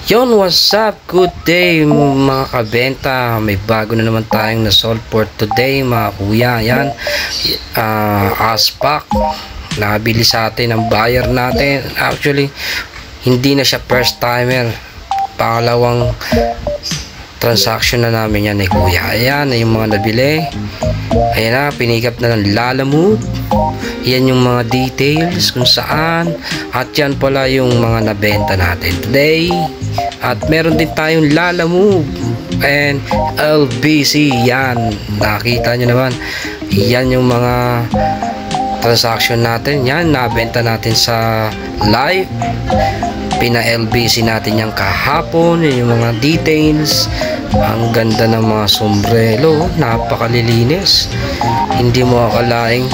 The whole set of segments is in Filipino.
Yon, what's up? Good day mga kabenta. May bago na naman tayong na-sold for today mga kuya. Yan, aspak. Nabili sa atin ang buyer natin. Actually, hindi na siya first timer. Pangalawang transaction na namin yan eh kuya. Ayan, yung mga nabili. Ayan na, pinikap na ng Lalamove. Yan yung mga details kung saan. At yan pala yung mga nabenta natin today. At meron din tayong Lalamove and LBC. Yan, nakita nyo naman. Yan yung mga transaction natin. Yan, nabenta natin sa live. Pina-LBC natin yung kahapon. Yan yung mga details. Ang ganda ng mga sombrero. Napakalilinis. Hindi mo akalaing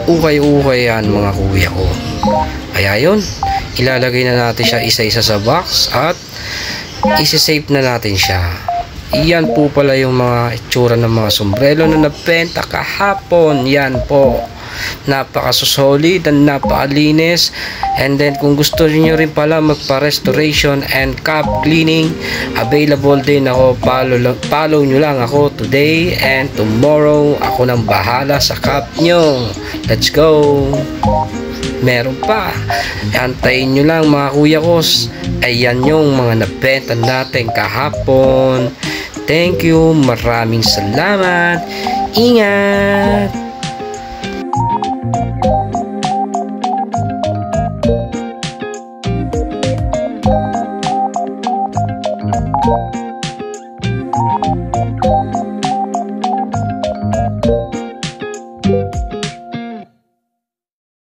ukay-ukay yan mga kuya ko. Kaya yun, ilalagay na natin siya isa-isa sa box at isi-save na natin siya. Iyan po pala yung mga itsura ng mga sombrero na nabenta kahapon. Yan po, napaka-solid and napakalinis. And then kung gusto niyo rin pala magpa-restoration and cap cleaning, available din ako. Follow nyo lang ako today and tomorrow. Ako nang bahala sa cap nyo. Let's go. Meron pa, antayin nyo lang mga kuya ko. Ayan yung mga nabenta natin kahapon. Thank you, maraming salamat. Ingat.